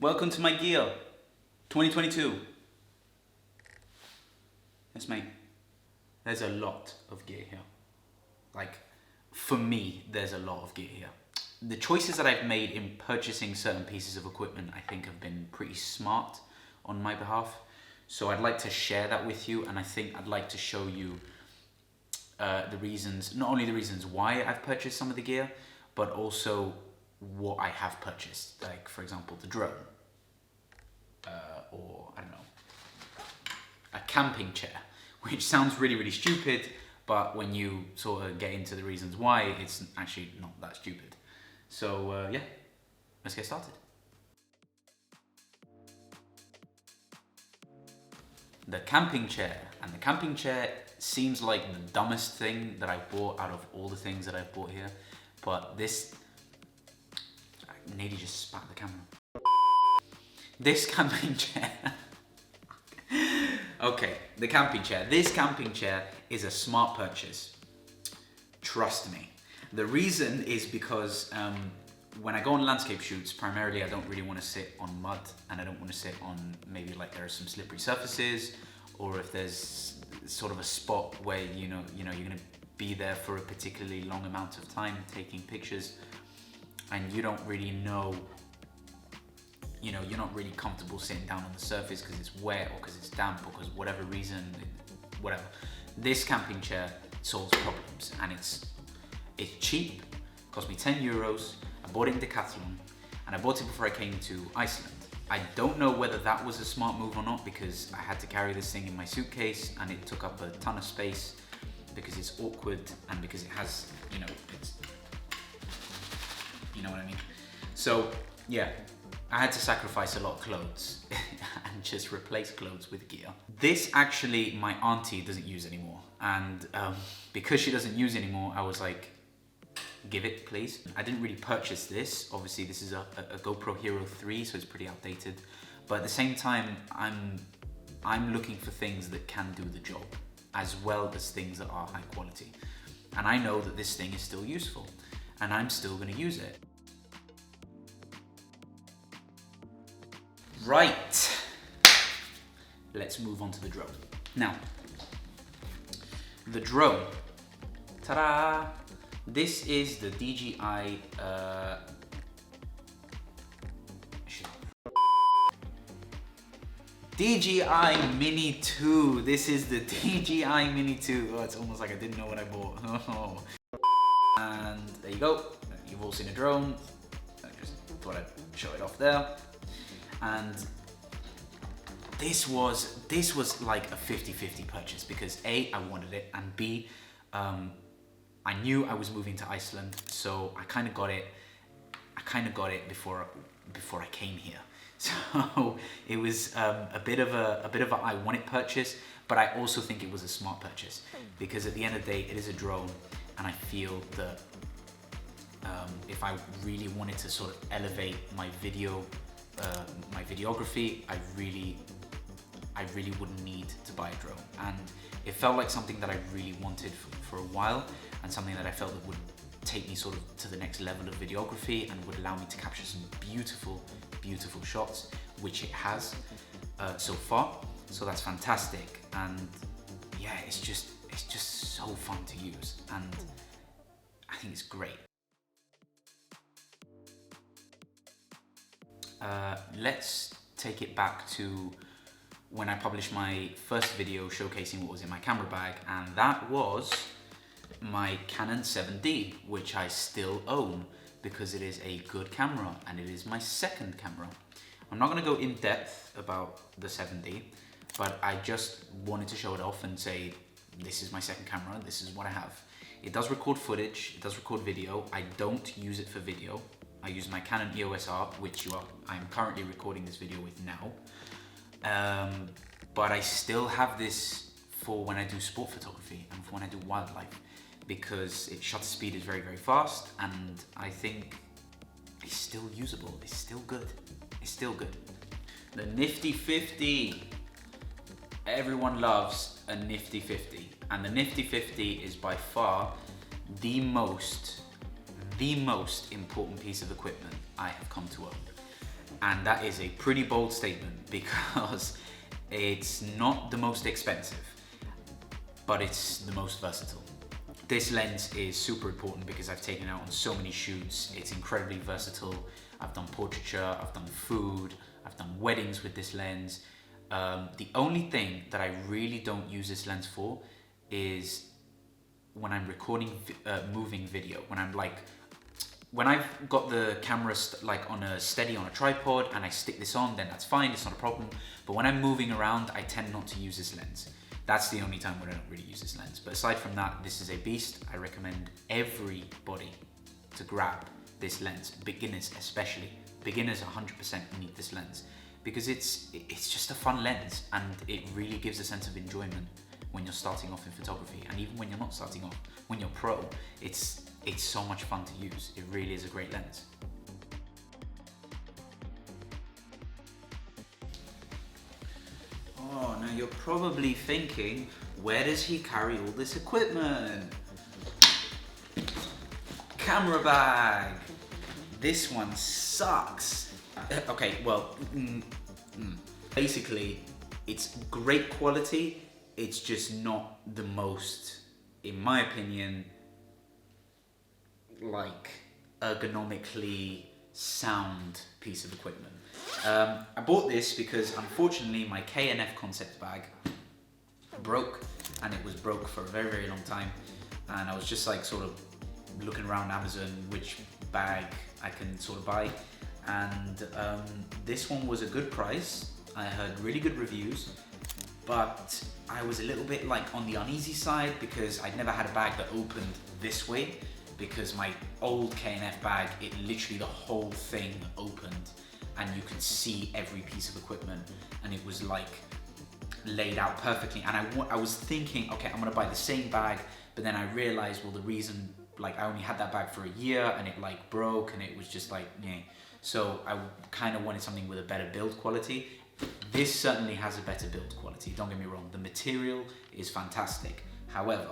Welcome to my gear, 2022. Yes, mate. There's a lot of gear here. Like, for me, there's a lot of gear here. The choices that I've made in purchasing certain pieces of equipment, I think, have been pretty smart on my behalf. So I'd like to share that with you, and I think I'd like to show you the reasons, not only the reasons why I've purchased some of the gear, but also what I have purchased. Like, for example, the drone, or I don't know, a camping chair, which sounds really, really stupid, but when you sort of get into the reasons why, it's actually not that stupid. So yeah, let's get started. The camping chair, and the camping chair seems like the dumbest thing that I bought out of all the things that I've bought here, but this, I nearly just spat the camera. This camping chair, okay, the camping chair. This camping chair is a smart purchase. Trust me. The reason is because when I go on landscape shoots, primarily I don't really want to sit on mud, and I don't want to sit on maybe like there are some slippery surfaces, or if there's sort of a spot where you know you're going to be there for a particularly long amount of time taking pictures, and you don't really know, you're not really comfortable sitting down on the surface because it's wet or because it's damp or because whatever reason, whatever. This camping chair solves problems, and it's cheap. Cost me 10 euros. I bought it in Decathlon, and I bought it before I came to Iceland. I don't know whether that was a smart move or not, because I had to carry this thing in my suitcase and it took up a ton of space because it's awkward and because it has, it's, you know what I mean? So yeah, I had to sacrifice a lot of clothes and just replace clothes with gear. This actually, my auntie doesn't use anymore. And because she doesn't use anymore, I was like, give it, please. I didn't really purchase this. Obviously, this is a GoPro Hero 3, so it's pretty outdated. But at the same time, I'm looking for things that can do the job, as well as things that are high quality. And I know that this thing is still useful, and I'm still gonna use it. Right, let's move on to the drone. Now, the drone, ta-da! This is the DJI, DJI Mini 2. This is the DJI Mini 2. Oh, it's almost like I didn't know what I bought. Oh. And there you go. You've all seen a drone. I just thought I'd show it off there. And this was like a 50-50 purchase, because A, I wanted it, and B, I knew I was moving to Iceland, so I kind of got it. Before I came here. So it was a bit of a I want it purchase, but I also think it was a smart purchase, because at the end of the day, it is a drone, and I feel that if I really wanted to sort of elevate my videography, I really wouldn't need to buy a drone. And it felt like something that I really wanted for a while, and something that I felt that would take me sort of to the next level of videography and would allow me to capture some beautiful, beautiful shots, which it has so far. So that's fantastic. And yeah, it's just so fun to use, and I think it's great. Let's take it back to when I published my first video showcasing what was in my camera bag, and that was my Canon 7D, which I still own because it is a good camera, and it is my second camera. I'm not going to go in depth about the 7D, but I just wanted to show it off and say, this is my second camera, this is what I have. It does record footage, it does record video. I don't use it for video. I use my Canon EOS R, which I'm currently recording this video with now. But I still have this for when I do sport photography and for when I do wildlife, because its shutter speed is very, very fast, and I think it's still usable. It's still good. It's still good. The Nifty 50. Everyone loves a Nifty 50, and the Nifty 50 is by far the most important piece of equipment I have come to own. And that is a pretty bold statement because it's not the most expensive, but it's the most versatile. This lens is super important because I've taken it out on so many shoots. It's incredibly versatile. I've done portraiture, I've done food, I've done weddings with this lens. The only thing that I really don't use this lens for is when I'm recording moving video. When I've got the camera on a steady on a tripod and I stick this on, then that's fine, it's not a problem. But when I'm moving around, I tend not to use this lens. That's the only time when I don't really use this lens. But aside from that, this is a beast. I recommend everybody to grab this lens, beginners especially. Beginners 100% need this lens because it's just a fun lens and it really gives a sense of enjoyment when you're starting off in photography, and even when you're not starting off, when you're pro, it's so much fun to use. It really is a great lens. Oh, now you're probably thinking, where does he carry all this equipment? Camera bag. This one sucks. Okay, well, basically, it's great quality. It's just not the most, in my opinion, like ergonomically sound piece of equipment. I bought this because unfortunately my KNF concept bag broke, and it was broke for a very, very long time. And I was just like sort of looking around Amazon which bag I can sort of buy. And this one was a good price. I heard really good reviews, but I was a little bit like on the uneasy side because I'd never had a bag that opened this way, because my old KNF bag, it literally the whole thing opened and you could see every piece of equipment and it was like laid out perfectly. And I was thinking, okay, I'm gonna buy the same bag, but then I realized, well, the reason, like I only had that bag for a year and it like broke and it was just like, yeah. So I kind of wanted something with a better build quality. This certainly has a better build quality, don't get me wrong. The material is fantastic. However,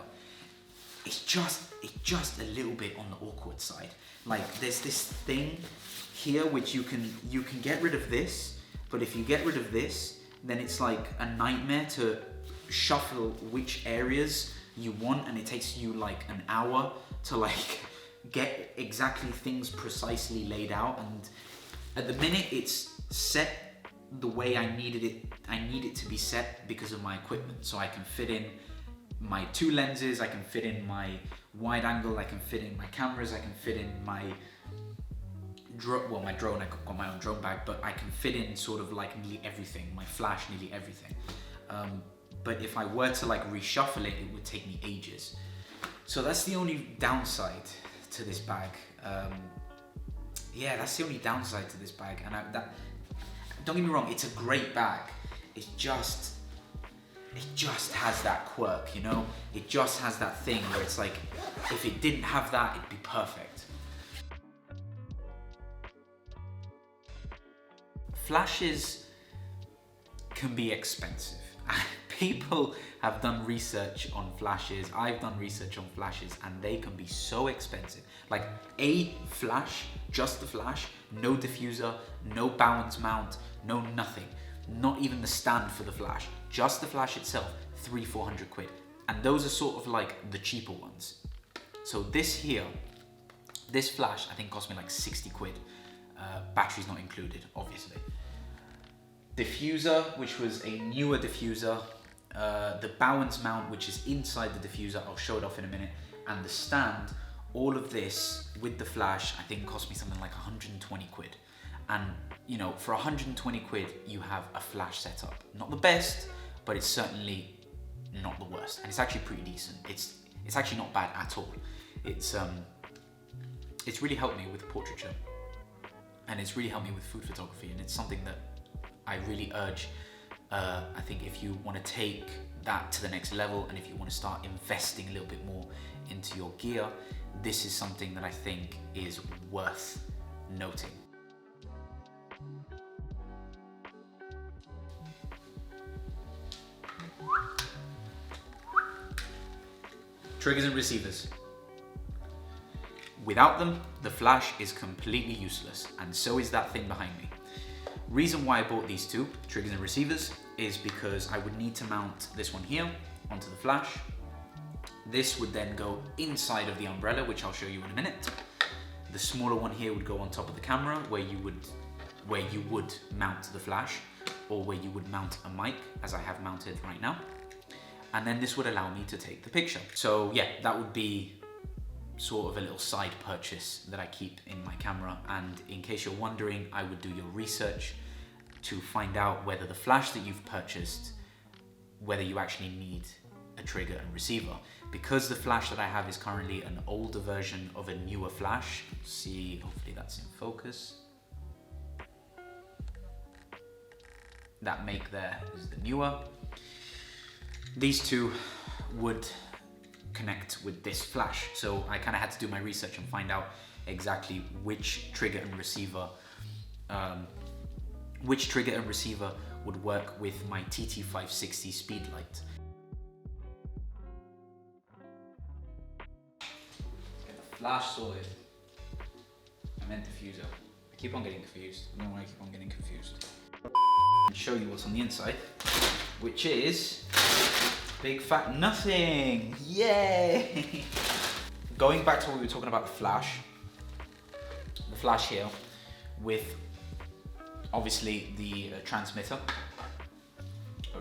it's just a little bit on the awkward side. Like there's this thing here which you can get rid of this, but if you get rid of this, then it's like a nightmare to shuffle which areas you want, and it takes you like an hour to like get exactly things precisely laid out. And at the minute it's set the way I need it to be set because of my equipment. So I can fit in my two lenses, I can fit in my wide angle, I can fit in my cameras, I can fit in my my drone, I've got my own drone bag, but I can fit in sort of like nearly everything, my flash, nearly everything. But if I were to like reshuffle it, it would take me ages. So that's the only downside to this bag. Yeah, that's the only downside to this bag. And don't get me wrong, it's a great bag. It just has that quirk, you know? It just has that thing where it's like, if it didn't have that, it'd be perfect. Flashes can be expensive. People have done research on flashes, I've done research on flashes, and they can be so expensive. Like a flash, just the flash, no diffuser, no balance mount, no nothing. Not even the stand for the flash, just the flash itself, 300-400 quid. And those are sort of like the cheaper ones. So this here, this flash, I think cost me like 60 quid. Batteries not included, obviously. Diffuser, which was a newer diffuser. The balance mount, which is inside the diffuser, I'll show it off in a minute. And the stand, all of this with the flash, I think cost me something like 120 quid. And you know, for 120 quid, you have a flash setup. Not the best, but it's certainly not the worst. And it's actually pretty decent. It's actually not bad at all. It's really helped me with portraiture. And it's really helped me with food photography. And it's something that I really urge. I think if you want to take that to the next level, and if you want to start investing a little bit more into your gear, this is something that I think is worth noting. Triggers and receivers. Without them, the flash is completely useless, and so is that thing behind me. Reason why I bought these two, triggers and receivers, is because I would need to mount this one here onto the flash. This would then go inside of the umbrella, which I'll show you in a minute. The smaller one here would go on top of the camera where you would mount the flash, or where you would mount a mic, as I have mounted right now. And then this would allow me to take the picture. So yeah, that would be sort of a little side purchase that I keep in my camera. And in case you're wondering, I would do your research to find out whether the flash that you've purchased, whether you actually need a trigger and receiver. Because the flash that I have is currently an older version of a newer flash. See, hopefully that's in focus. That make there is the newer. These two would connect with this flash. So I kind of had to do my research and find out exactly which trigger and receiver would work with my TT560 speed light. Get the flash sorted. I meant diffuser. I keep on getting confused. I don't know why I keep on getting confused. And show you what's on the inside, which is big fat nothing. Yay! Going back to what we were talking about, the flash here with obviously the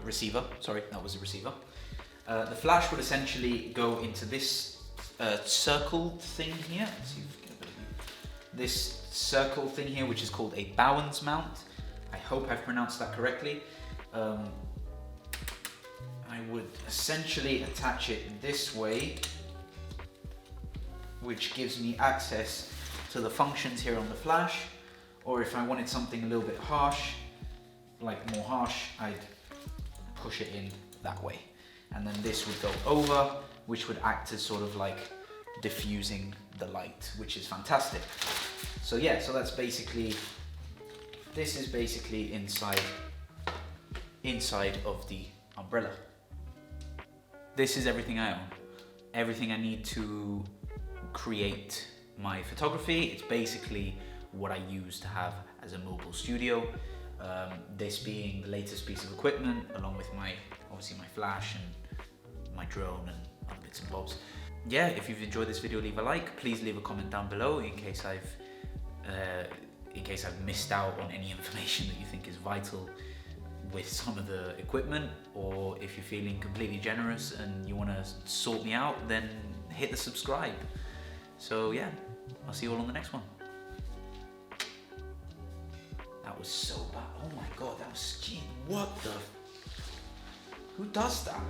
receiver, sorry, that was a receiver. The flash would essentially go into this circle thing here. Let's see if we can get a bit of this circle thing here, which is called a Bowen's mount. I hope I've pronounced that correctly. I would essentially attach it this way, which gives me access to the functions here on the flash. Or if I wanted something a little bit harsh, like more harsh, I'd push it in that way. And then this would go over, which would act as sort of like diffusing the light, which is fantastic. So yeah, so that's basically, this is basically inside of the umbrella. This is everything I own. Everything I need to create my photography. It's basically what I use to have as a mobile studio. This being the latest piece of equipment, along with obviously my flash and my drone and other bits and bobs. Yeah, if you've enjoyed this video, leave a like. Please leave a comment down below in case I've missed out on any information that you think is vital with some of the equipment, or if you're feeling completely generous and you want to sort me out, then hit the subscribe. So yeah, I'll see you all on the next one. That was so bad. Oh my god, that was, gee, what the? Who does that?